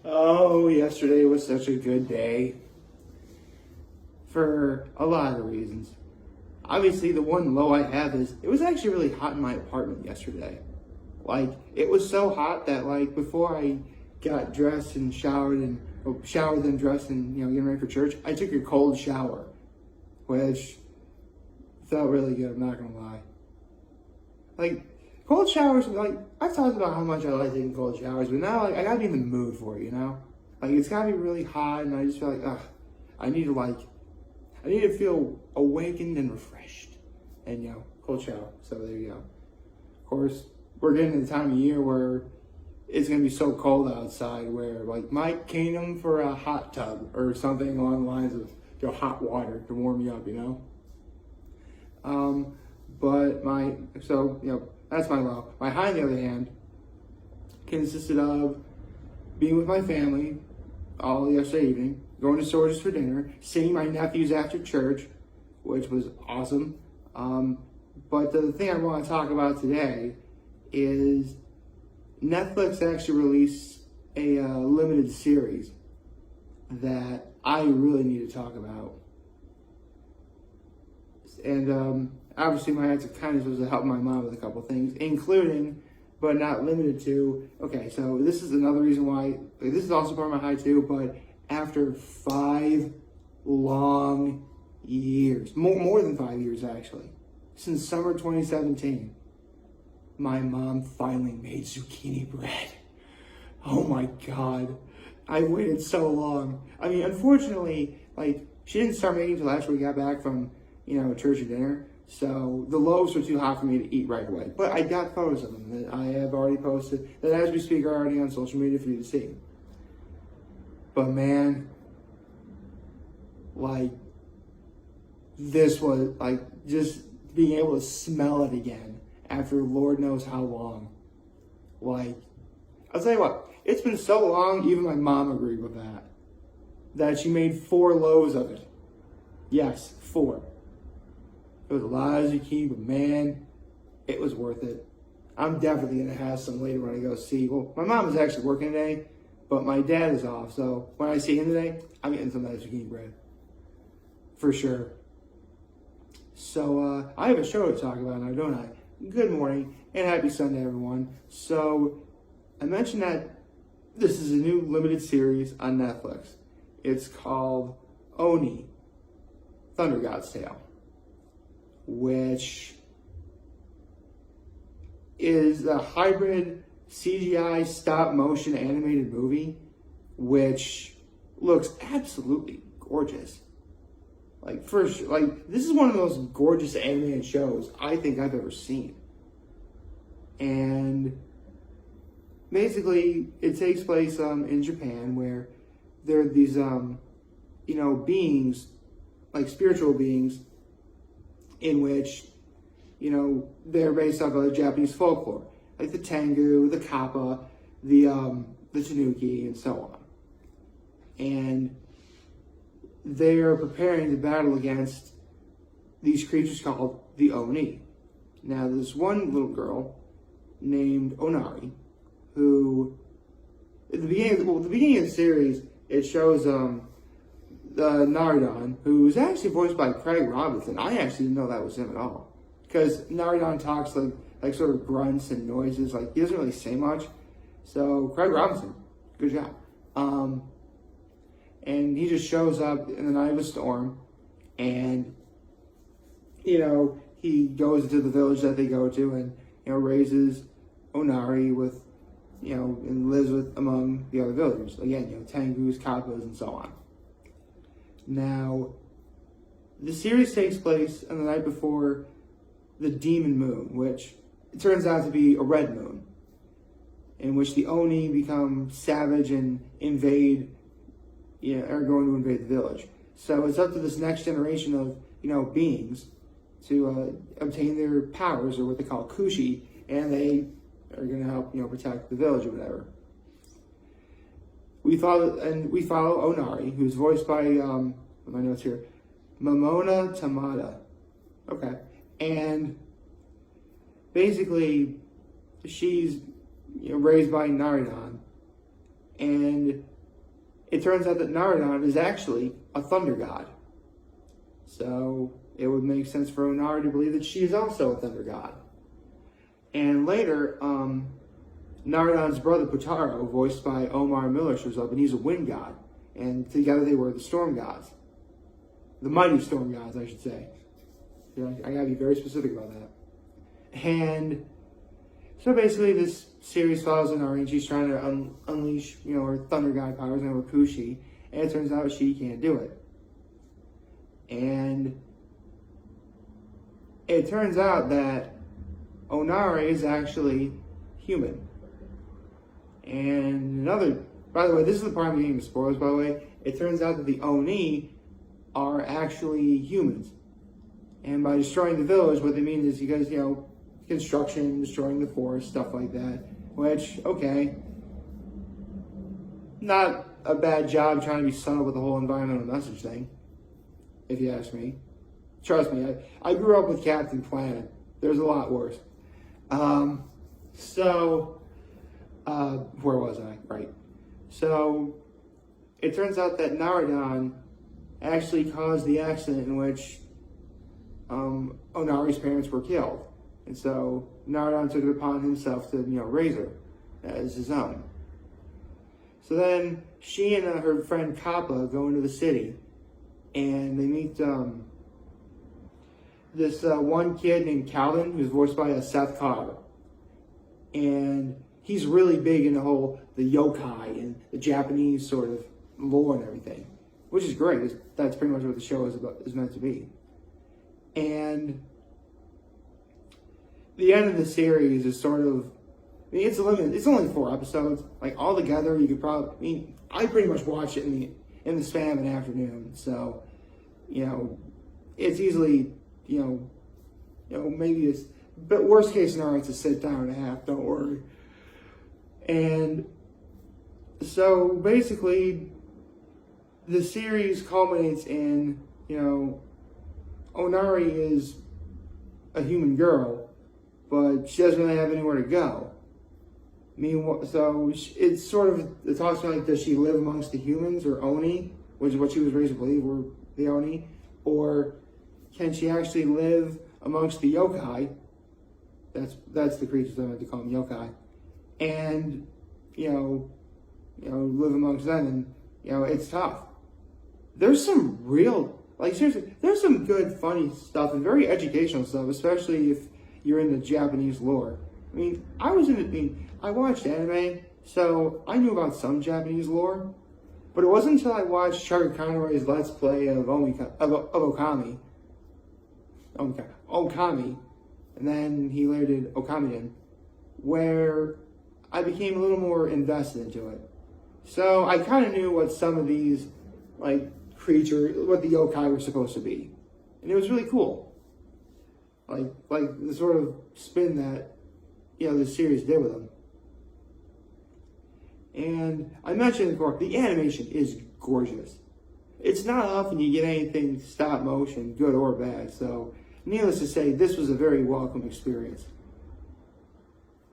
Oh, yesterday was such a good day for a lot of reasons. Obviously, the one low I have is it was actually really hot in my apartment yesterday. Like, it was so hot that, like, before I got dressed and showered and showered and dressed and, getting ready for church, I took a cold shower, which felt really good, I'm not gonna lie. Like, cold showers, like, I've talked about how much I like taking cold showers, but now, like, I gotta be in the mood for it, Like, it's gotta be really hot, and I just feel like, I need to feel awakened and refreshed. And, cold shower. So there you go. Of course, we're getting to the time of year where it's going to be so cold outside where, like, Mike came for a hot tub or something along the lines of, hot water to warm you up, But that's my low. My high, on the other hand, consisted of being with my family all yesterday evening, going to Sorges for dinner, seeing my nephews after church, which was awesome. But the thing I want to talk about today is Netflix actually released a limited series that I really need to talk about. And obviously my acts of kindness was to help my mom with a couple things, including, but not limited to, okay, so this is another reason why, this is also part of my high too, but after 5 long years, more than 5 years actually, since summer 2017, my mom finally made zucchini bread. Oh my God. I waited so long. I mean, unfortunately, like, she didn't start making until after we got back from, church and dinner. So the loaves were too hot for me to eat right away. But I got photos of them that I have already posted, that as we speak are already on social media for you to see. But man, like, this was, like, just being able to smell it again after Lord knows how long. Like, I'll tell you what, it's been so long, even my mom agreed with that she made 4 loaves of it. Yes, 4. It was a lot of zucchini, but man, it was worth it. I'm definitely going to have some later when I go see. Well, my mom is actually working today, but my dad is off. So when I see him today, I'm getting some of that zucchini bread. For sure. So I have a show to talk about now, don't I? Good morning and happy Sunday, everyone. So I mentioned that this is a new limited series on Netflix. It's called Oni, Thunder God's Tale, which is a hybrid CGI stop motion animated movie, which looks absolutely gorgeous. Like, this is one of the most gorgeous animated shows I think I've ever seen. And basically, it takes place in Japan, where there are these, beings, like spiritual beings, in which, they're based off of Japanese folklore, like the Tengu, the Kappa, the Tanuki, and so on. And they are preparing to battle against these creatures called the Oni. Now, there's one little girl named Onari, who, at the beginning of the series, it shows the Naridon, who's actually voiced by Craig Robinson. I actually didn't know that was him at all, because Naridon talks like sort of grunts and noises. Like, he doesn't really say much. So Craig Robinson, good job. And he just shows up in the night of a storm, and, he goes into the village that they go to and, raises Onari with, and lives among the other villagers. Again, Tengus, Kappas, and so on. Now, the series takes place on the night before the demon moon, which it turns out to be a red moon, in which the Oni become savage and are going to invade the village. So it's up to this next generation of, beings to obtain their powers, or what they call kushi, and they are going to help, protect the village or whatever. We follow Onari, who's voiced by, my notes here, Momona Tamada. Okay. And basically, she's raised by Naridon, and it turns out that Naradon is actually a thunder god. So it would make sense for Onari to believe that she is also a thunder god. And later, Naradon's brother Putaro, voiced by Omar Miller, shows up, and he's a wind god. And together they were the storm gods. The mighty storm gods, I should say. Yeah, I gotta be very specific about that. And so basically this series follows Onari, and she's trying to unleash, her thunder god powers over Kushi, and it turns out she can't do it. And it turns out that Onari is actually human. And by the way, this is the part I'm getting into spoilers, by the way. It turns out that the Oni are actually humans. And by destroying the village, what they mean is you guys, construction, destroying the forest, stuff like that. Which, okay, not a bad job trying to be subtle with the whole environmental message thing, if you ask me. Trust me, I grew up with Captain Planet. There's a lot worse. Where was I? Right. So, it turns out that Naradon actually caused the accident in which Onari's parents were killed. And so, Naradon took it upon himself to, raise her as his own. So then, she and her friend Kappa go into the city, and they meet this one kid named Calvin, who's voiced by Seth Carter. And he's really big in the yokai and the Japanese sort of lore and everything, which is great. That's pretty much what the show is meant to be. And the end of the series is sort of, it's limited. It's only 4 episodes. Like all together, you could probably. I pretty much watch it in the span of an afternoon. So, it's easily, maybe it's. But worst case scenario, it's a sit-down and a half, don't worry. And so, basically, the series culminates in, Onari is a human girl, but she doesn't really have anywhere to go. So it's sort of, it talks about, like, does she live amongst the humans, or Oni, which is what she was raised to believe were the Oni, or can she actually live amongst the yokai? That's the creatures I like to call them, yokai. And, live amongst them, and, it's tough. There's some real, seriously, there's some good, funny stuff and very educational stuff, especially if you're into Japanese lore. I watched anime, so I knew about some Japanese lore, but it wasn't until I watched Chaka Conroy's Let's Play of Okami, and then he later did Okamiden, where I became a little more invested into it. So I kind of knew what some of these, creatures, what the yokai were supposed to be. And it was really cool. Like the sort of spin that, the series did with them. And I mentioned before, the animation is gorgeous. It's not often you get anything stop motion, good or bad, so needless to say, this was a very welcome experience.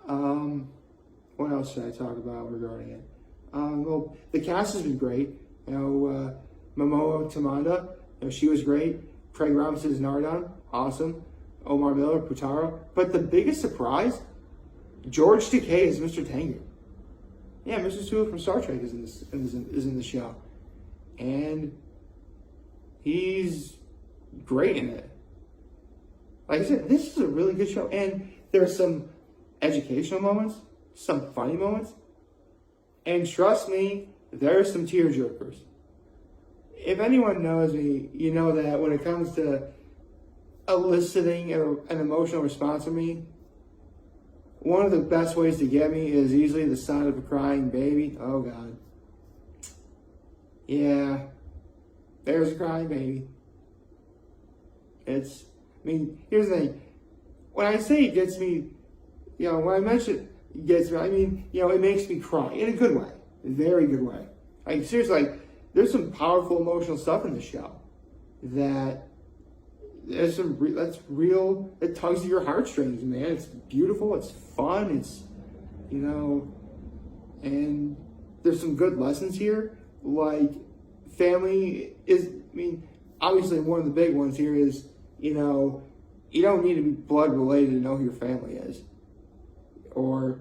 What else should I talk about regarding it? Well, the cast has been great. Momoa Tamanda, she was great. Craig Robinson is Naradon, awesome. Omar Miller, Putaro. But the biggest surprise, George Takei is Mr. Tengu. Yeah, Mr. Sulu from Star Trek is in the show. And he's great in it. Like I said, this is a really good show. And there's some educational moments, some funny moments. And trust me, there's some tearjerkers. If anyone knows me, you know that when it comes to eliciting an emotional response from me, one of the best ways to get me is easily the sound of a crying baby. Oh, God. Yeah, there's a crying baby. Here's the thing. When I say it gets me, when I mention it gets me, it makes me cry in a good way. A very good way. Seriously, there's some powerful emotional stuff in the show that's real, it tugs at your heartstrings, man. It's beautiful, it's fun, it's, and there's some good lessons here. like, family is, I mean, obviously one of the big ones here is, you know, you don't need to be blood related to know who your family is. Or,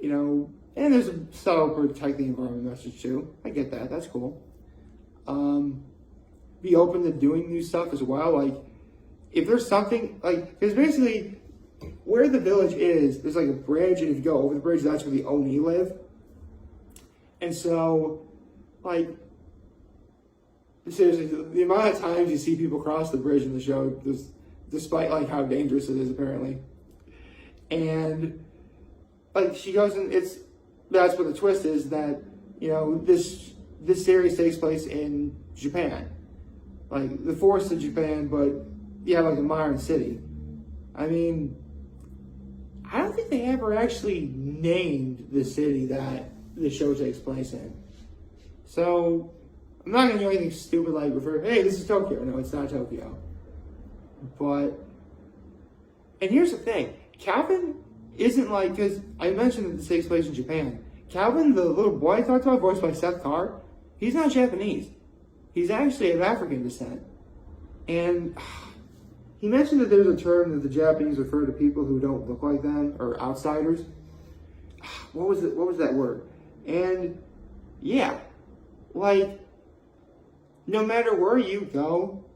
you know, and there's a subtle protect the environment message too. I get that. That's cool. Be open to doing new stuff as well. Like, if there's something, like, because basically where the village is, there's like a bridge, and if you go over the bridge, that's where the Oni live. And so, like, seriously, the amount of times you see people cross the bridge in the show, despite like how dangerous it is apparently, and like she goes and that's what the twist is, that, you know, this series takes place in Japan, like the forest of Japan, but you have like a modern city. I mean, I don't think they ever actually named the city that the show takes place in. So I'm not gonna do anything stupid like refer, hey, this is Tokyo. No, it's not Tokyo. But, and here's the thing, Calvin isn't like, because I mentioned that this takes place in Japan. Calvin, the little boy I talked about, voiced by Seth Carr, he's not Japanese. He's actually of African descent. And he mentioned that there's a term that the Japanese refer to people who don't look like them, or outsiders. What was it? What was that word? And yeah, like, no matter where you go,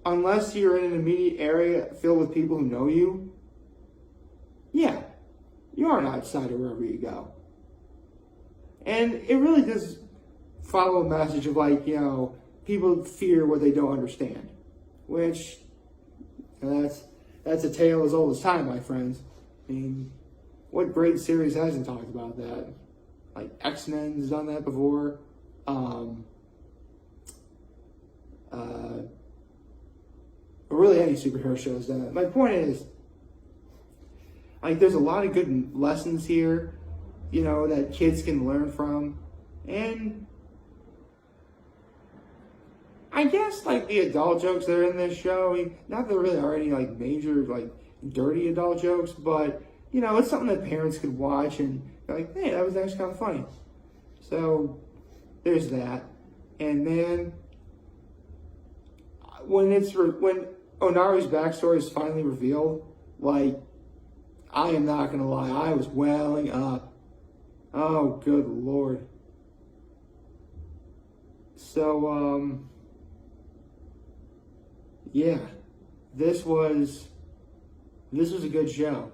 unless you're in an immediate area filled with people who know you, yeah, you are an outsider wherever you go. And it really does follow a message of, like, you know, people fear what they don't understand, which, that's a tale as old as time, my friends. I mean, what great series hasn't talked about that? Like, X-Men's done that before. Or really any superhero show has done that. My point is, like, there's a lot of good lessons here, you know, that kids can learn from. And I guess, like, the adult jokes that are in this show, I mean, not that there really are any, like, major, like, dirty adult jokes, but, you know, it's something that parents could watch and be like, hey, that was actually kind of funny. So there's that. And man, when Onari's backstory is finally revealed, like, I am not gonna lie, I was welling up. Oh, good Lord. So, yeah, this was a good show.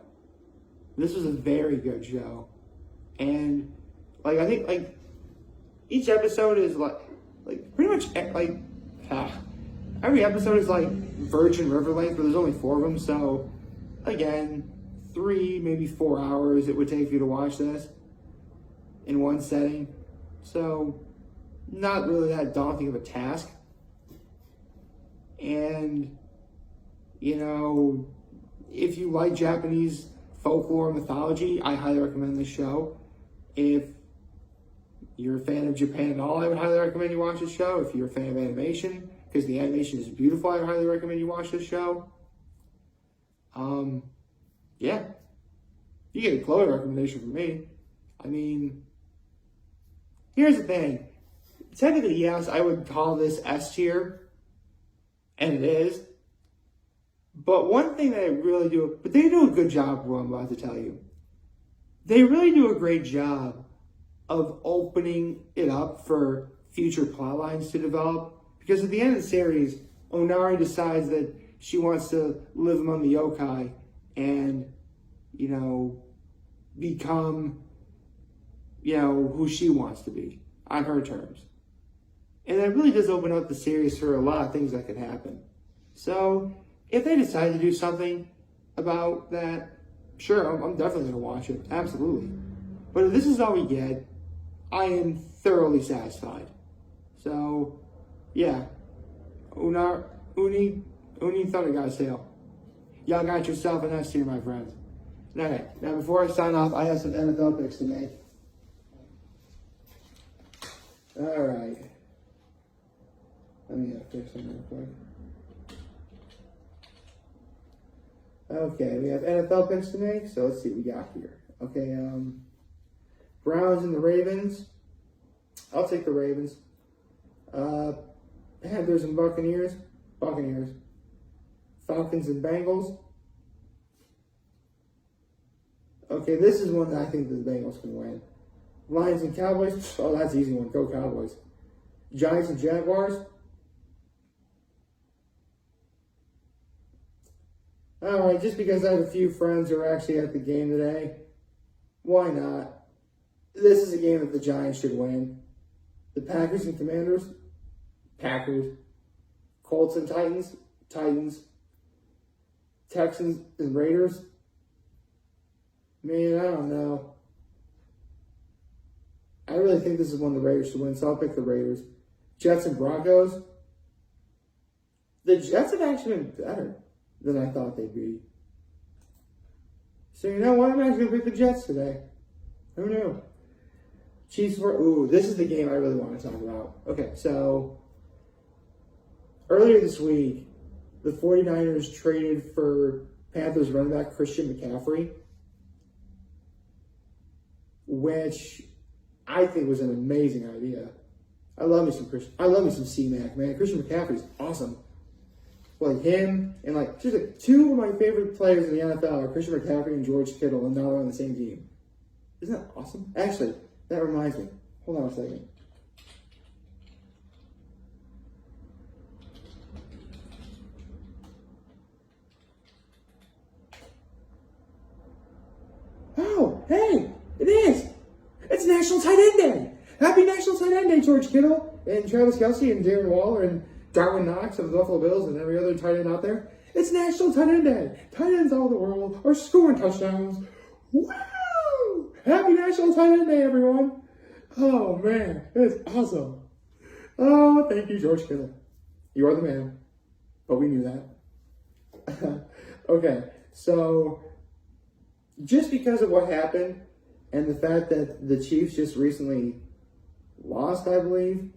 This was a very good show. And, like, I think, like, each episode is, like pretty much, like, every episode is, like, Virgin River length, but there's only 4 of them, so, again, 3, maybe 4 hours it would take you to watch this in one setting. So, not really that daunting of a task. And, you know, if you like Japanese folklore and mythology, I highly recommend this show. If you're a fan of Japan at all, I would highly recommend you watch this show. If you're a fan of animation, because the animation is beautiful, I would highly recommend you watch this show. Yeah. You get a glowing recommendation from me. I mean, here's the thing. Technically, yes, I would call this S tier, and it is. But one thing that they really do, but they do a good job of what I'm about to tell you. They really do a great job of opening it up for future plot lines to develop. Because at the end of the series, Onari decides that she wants to live among the yokai and, you know, become, you know, who she wants to be on her terms. And that really does open up the series for a lot of things that could happen. So if they decide to do something about that, sure, I'm definitely going to watch it. Absolutely. But if this is all we get, I am thoroughly satisfied. So, yeah. Uni Thunder got a sale. Y'all got yourself an S tier, my friends. Okay, now before I sign off, I have some NFL picks to make. Alright. Let me fix them real quick. Okay, we have NFL picks to make, so let's see what we got here. Okay, Browns and the Ravens. I'll take the Ravens. Panthers and Buccaneers. Buccaneers. Falcons and Bengals. Okay, this is one that I think the Bengals can win. Lions and Cowboys. Oh, that's an easy one. Go Cowboys. Giants and Jaguars. All right, just because I have a few friends who are actually at the game today, why not? This is a game that the Giants should win. The Packers and Commanders. Packers. Colts and Titans. Titans. Texans and Raiders. Man, I don't know. I really think this is one the Raiders should win, so I'll pick the Raiders. Jets and Broncos. The Jets have actually been better than I thought they'd be. So you know what? I'm actually going to pick the Jets today. Who knew? Chiefs for... Ooh, this is the game I really want to talk about. Okay, so earlier this week, the 49ers traded for Panthers running back Christian McCaffrey, which I think was an amazing idea. I love me some C-Mac, man. Christian McCaffrey's awesome. Like him and like two of my favorite players in the NFL are Christian McCaffrey and George Kittle, and now they're on the same team. Isn't that awesome? Actually, that reminds me. Hold on a second. Oh, hey, it is. It's National Tight End Day. Happy National Tight End Day, George Kittle and Travis Kelce and Darren Waller and Darwin Knox of the Buffalo Bills and every other tight end out there. It's National Tight End Day. Tight ends all over the world are scoring touchdowns. Woo! Happy National Tight End Day, everyone. Oh, man. It's awesome. Oh, thank you, George Kittle. You are the man. But we knew that. Okay, so just because of what happened and the fact that the Chiefs just recently lost, I believe,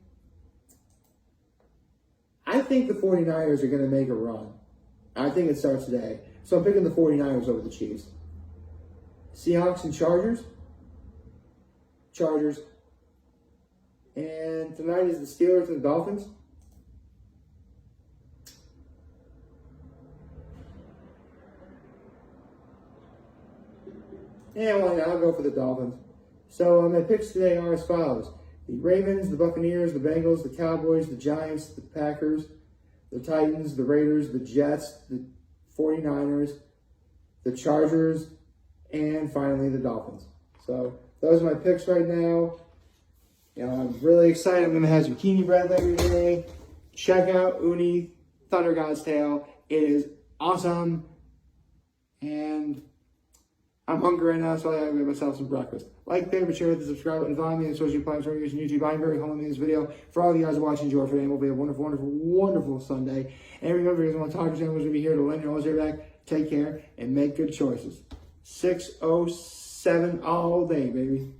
I think the 49ers are going to make a run. I think it starts today. So I'm picking the 49ers over the Chiefs. Seahawks and Chargers. Chargers. And tonight is the Steelers and the Dolphins. And well, I'll go for the Dolphins. So my picks today are as follows. The Ravens, the Buccaneers, the Bengals, the Cowboys, the Giants, the Packers, the Titans, the Raiders, the Jets, the 49ers, the Chargers, and finally the Dolphins. So those are my picks right now. You know, I'm really excited. I'm going to have zucchini bread later today. Check out Uni Thunder God's Tale. It is awesome. And I'm hungry right now, so I gotta get myself some breakfast. Like, favorite, share, subscribe, and follow me on social platforms using YouTube. I'm very humble in this video. For all of you guys watching, enjoy for today. Hope you have a wonderful, wonderful, wonderful Sunday. And remember, if you want to talk to someone who's going to be here to lend your ear back, take care and make good choices. 607 all day, baby.